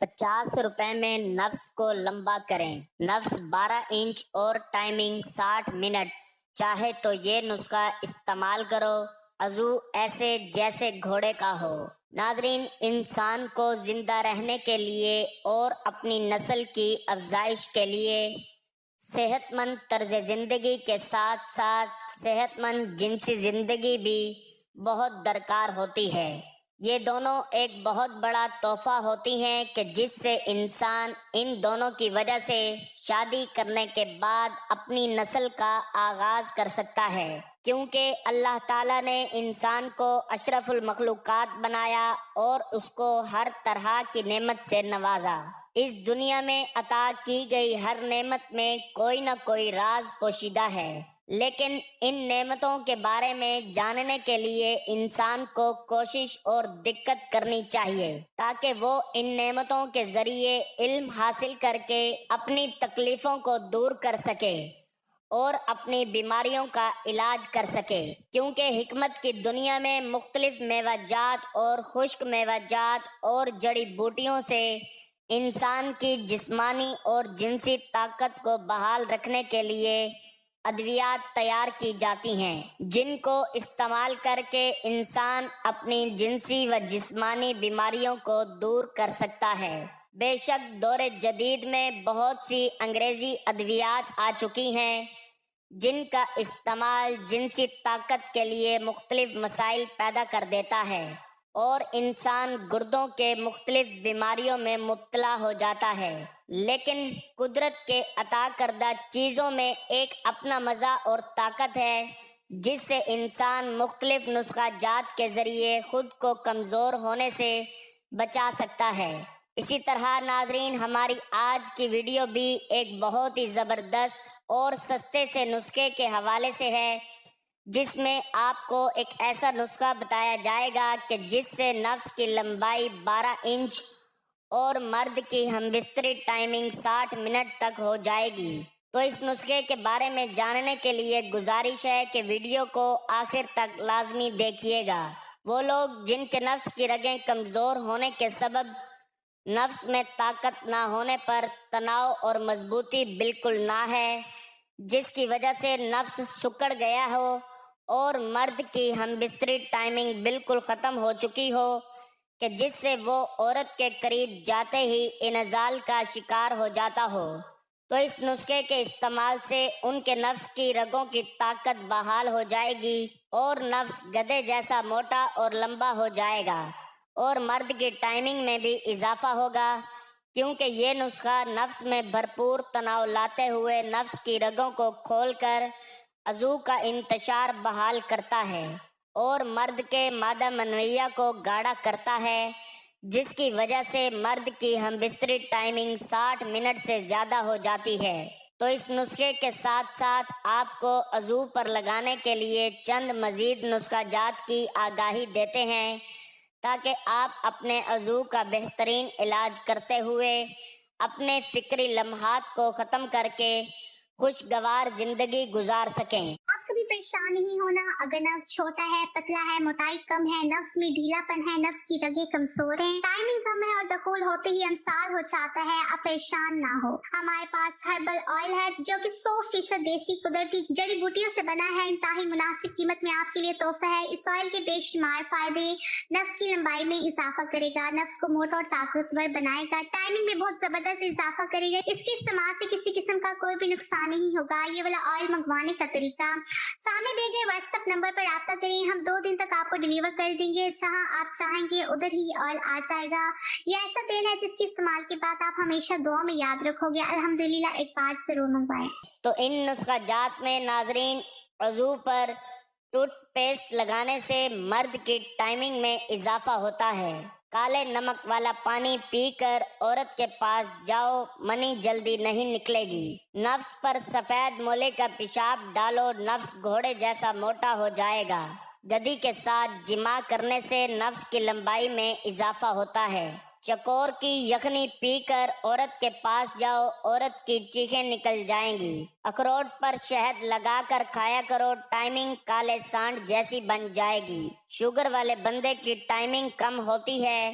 50 روپے میں نفس کو لمبا کریں۔ نفس 12 انچ اور ٹائمنگ 60 منٹ۔ چاہے تو یہ نسخہ استعمال کرو، عضو ایسے جیسے گھوڑے کا ہو۔ ناظرین، انسان کو زندہ رہنے کے لیے اور اپنی نسل کی افزائش کے لیے صحت مند طرز زندگی کے ساتھ ساتھ صحت مند جنسی زندگی بھی بہت درکار ہوتی ہے۔ یہ دونوں ایک بہت بڑا تحفہ ہوتی ہیں کہ جس سے انسان ان دونوں کی وجہ سے شادی کرنے کے بعد اپنی نسل کا آغاز کر سکتا ہے، کیونکہ اللہ تعالیٰ نے انسان کو اشرف المخلوقات بنایا اور اس کو ہر طرح کی نعمت سے نوازا۔ اس دنیا میں عطا کی گئی ہر نعمت میں کوئی نہ کوئی راز پوشیدہ ہے، لیکن ان نعمتوں کے بارے میں جاننے کے لیے انسان کو کوشش اور دقت کرنی چاہیے تاکہ وہ ان نعمتوں کے ذریعے علم حاصل کر کے اپنی تکلیفوں کو دور کر سکے اور اپنی بیماریوں کا علاج کر سکے، کیونکہ حکمت کی دنیا میں مختلف میوہ جات اور خشک میوہ جات اور جڑی بوٹیوں سے انسان کی جسمانی اور جنسی طاقت کو بحال رکھنے کے لیے ادویات تیار کی جاتی ہیں، جن کو استعمال کر کے انسان اپنی جنسی و جسمانی بیماریوں کو دور کر سکتا ہے۔ بے شک دور جدید میں بہت سی انگریزی ادویات آ چکی ہیں جن کا استعمال جنسی طاقت کے لیے مختلف مسائل پیدا کر دیتا ہے اور انسان گردوں کے مختلف بیماریوں میں مبتلا ہو جاتا ہے، لیکن قدرت کے عطا کردہ چیزوں میں ایک اپنا مزہ اور طاقت ہے جس سے انسان مختلف نسخہ جات کے ذریعے خود کو کمزور ہونے سے بچا سکتا ہے۔ اسی طرح ناظرین، ہماری آج کی ویڈیو بھی ایک بہت ہی زبردست اور سستے سے نسخے کے حوالے سے ہے، جس میں آپ کو ایک ایسا نسخہ بتایا جائے گا کہ جس سے نفس کی لمبائی 12 انچ اور مرد کی ہمبستری ٹائمنگ 60 منٹ تک ہو جائے گی۔ تو اس نسخے کے بارے میں جاننے کے لیے گزارش ہے کہ ویڈیو کو آخر تک لازمی دیکھیے گا۔ وہ لوگ جن کے نفس کی رگیں کمزور ہونے کے سبب نفس میں طاقت نہ ہونے پر تناؤ اور مضبوطی بالکل نہ ہے، جس کی وجہ سے نفس سکڑ گیا ہو اور مرد کی ہمبستری ٹائمنگ بالکل ختم ہو چکی ہو کہ جس سے وہ عورت کے قریب جاتے ہی انزال کا شکار ہو جاتا ہو، تو اس نسخے کے استعمال سے ان کے نفس کی رگوں کی طاقت بحال ہو جائے گی اور نفس گدھے جیسا موٹا اور لمبا ہو جائے گا اور مرد کی ٹائمنگ میں بھی اضافہ ہوگا، کیونکہ یہ نسخہ نفس میں بھرپور تناؤ لاتے ہوئے نفس کی رگوں کو کھول کر عضو کا انتشار بحال کرتا ہے اور مرد کے مادہ منویہ کو گاڑھا کرتا ہے، جس کی وجہ سے مرد کی ہمبستری ٹائمنگ 60 منٹ سے زیادہ ہو جاتی ہے۔ تو اس نسخے کے ساتھ ساتھ آپ کو عضو پر لگانے کے لیے چند مزید نسخہ جات کی آگاہی دیتے ہیں تاکہ آپ اپنے عضو کا بہترین علاج کرتے ہوئے اپنے فکری لمحات کو ختم کر کے خوشگوار زندگی گزار سکیں۔ آپ کبھی پریشان نہیں ہونا اگر نفس چھوٹا ہے، پتلا ہے، موٹائی کم ہے، نفس میں ڈھیلا پن ہے، نفس کی رگیں کمزور ہیں، ٹائمنگ کم ہے اور دخول ہوتے ہی انسال ہو جاتا ہے، آپ پریشان نہ ہو۔ ہمارے پاس ہربل آئل ہے جو کہ 100% دیسی قدرتی جڑی بوٹیوں سے بنا ہے، انتہائی مناسب قیمت میں آپ کے لیے تحفہ ہے۔ اس آئل کے بے شمار فائدے: نفس کی لمبائی میں اضافہ کرے گا، نفس کو موٹا اور طاقتور بنائے گا، ٹائمنگ میں بہت زبردست اضافہ کرے گا۔ اس کے استعمال سے کسی قسم کا کوئی بھی نقصان نہیں ہوگا۔ یہ والا آئل منگوانے کا طریقہ: سامنے دیے گئے واٹس ایپ نمبر پر رابطہ کریں، ہم 2 دن تک آپ کو ڈیلیور کر دیں گے، جہاں آپ چاہیں گے ادھر ہی آئل آ جائے گا۔ یہ ایسا تیل ہے جس کے استعمال کے بعد آپ ہمیشہ دعا میں یاد رکھو گے۔ الحمدللہ، ایک بار ضرور منگوائیں۔ تو ان نسخہ جات میں ناظرین، عضو پر ٹوتھ پیسٹ لگانے سے مرد کی ٹائمنگ میں اضافہ ہوتا ہے۔ کالے نمک والا پانی پی کر عورت کے پاس جاؤ، منی جلدی نہیں نکلے گی۔ نفس پر سفید مولے کا پیشاب ڈالو، نفس گھوڑے جیسا موٹا ہو جائے گا۔ گدھی کے ساتھ جماع کرنے سے نفس کی لمبائی میں اضافہ ہوتا ہے۔ چکور کی یخنی پی کر عورت کے پاس جاؤ، عورت کی چیخیں نکل جائیں گی۔ اخروٹ پر شہد لگا کر کھایا کرو، ٹائمنگ کالے سانڈ جیسی بن جائے گی۔ شوگر والے بندے کی ٹائمنگ کم ہوتی ہے،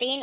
3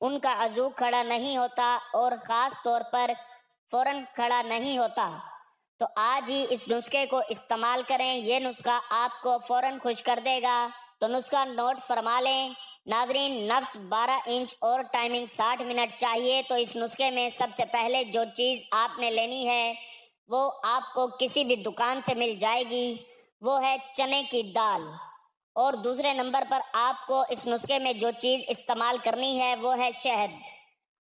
ان کا عضو کھڑا نہیں ہوتا اور خاص طور پر فوراً کھڑا نہیں ہوتا۔ تو آج ہی اس نسخے کو استعمال کریں، یہ نسخہ آپ کو فوراً خوش کر دے گا۔ تو نسخہ نوٹ فرما لیں۔ ناظرین، نفس 12 انچ اور ٹائمنگ 60 منٹ چاہیے تو اس نسخے میں سب سے پہلے جو چیز آپ نے لینی ہے وہ آپ کو کسی بھی دکان سے مل جائے گی، وہ ہے چنے کی دال۔ اور دوسرے نمبر پر آپ کو اس نسخے میں جو چیز استعمال کرنی ہے وہ ہے شہد۔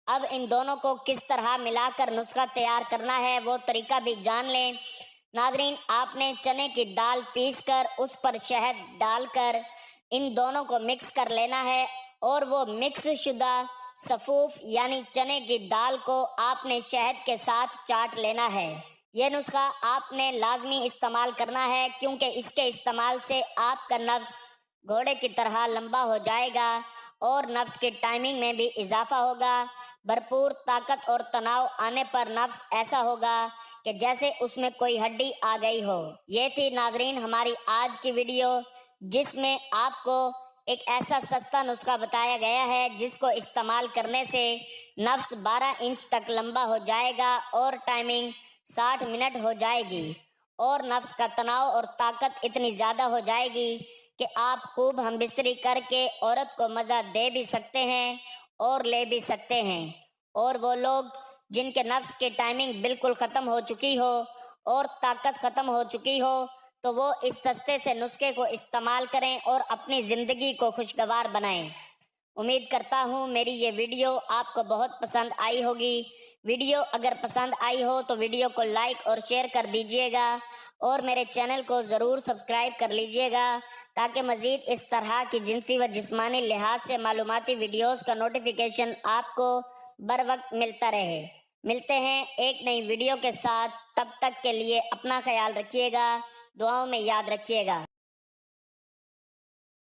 اب ان دونوں کو کس طرح ملا کر نسخہ تیار کرنا ہے وہ طریقہ بھی جان لیں۔ ناظرین، آپ نے چنے کی دال پیس کر اس پر شہد ڈال کر ان دونوں کو مکس کر لینا ہے، اور وہ مکس شدہ صفوف یعنی چنے کی دال کو آپ نے شہد کے ساتھ چاٹ لینا ہے۔ یہ نسخہ آپ نے لازمی استعمال کرنا ہے کیونکہ اس کے استعمال سے آپ کا نفس گھوڑے کی طرح لمبا ہو جائے گا اور نفس کی ٹائمنگ میں بھی اضافہ ہوگا۔ بھرپور طاقت اور تناؤ آنے پر نفس ایسا ہوگا کہ جیسے اس میں کوئی ہڈی آ گئی ہو۔ یہ تھی ناظرین ہماری آج کی ویڈیو، جس میں آپ کو ایک ایسا سستا نسخہ بتایا گیا ہے جس کو استعمال کرنے سے نفس 12 انچ تک لمبا ہو جائے گا اور ٹائمنگ 60 منٹ ہو جائے گی، اور نفس کا تناؤ اور طاقت اتنی زیادہ ہو جائے گی کہ آپ خوب ہم بستری کر کے عورت کو مزہ دے بھی سکتے ہیں اور لے بھی سکتے ہیں۔ اور وہ لوگ جن کے نفس کی ٹائمنگ بالکل ختم ہو چکی ہو اور طاقت ختم ہو چکی ہو تو وہ اس سستے سے نسخے کو استعمال کریں اور اپنی زندگی کو خوشگوار بنائیں۔ امید کرتا ہوں میری یہ ویڈیو آپ کو بہت پسند آئی ہوگی۔ ویڈیو اگر پسند آئی ہو تو ویڈیو کو لائک اور شیئر کر دیجئے گا، اور میرے چینل کو ضرور سبسکرائب کر لیجئے گا تاکہ مزید اس طرح کی جنسی و جسمانی لحاظ سے معلوماتی ویڈیوز کا نوٹیفیکیشن آپ کو بر وقت ملتا رہے۔ ملتے ہیں ایک نئی ویڈیو کے ساتھ، تب تک کے لیے اپنا خیال رکھیے گا، دعاؤں میں یاد رکھیے گا۔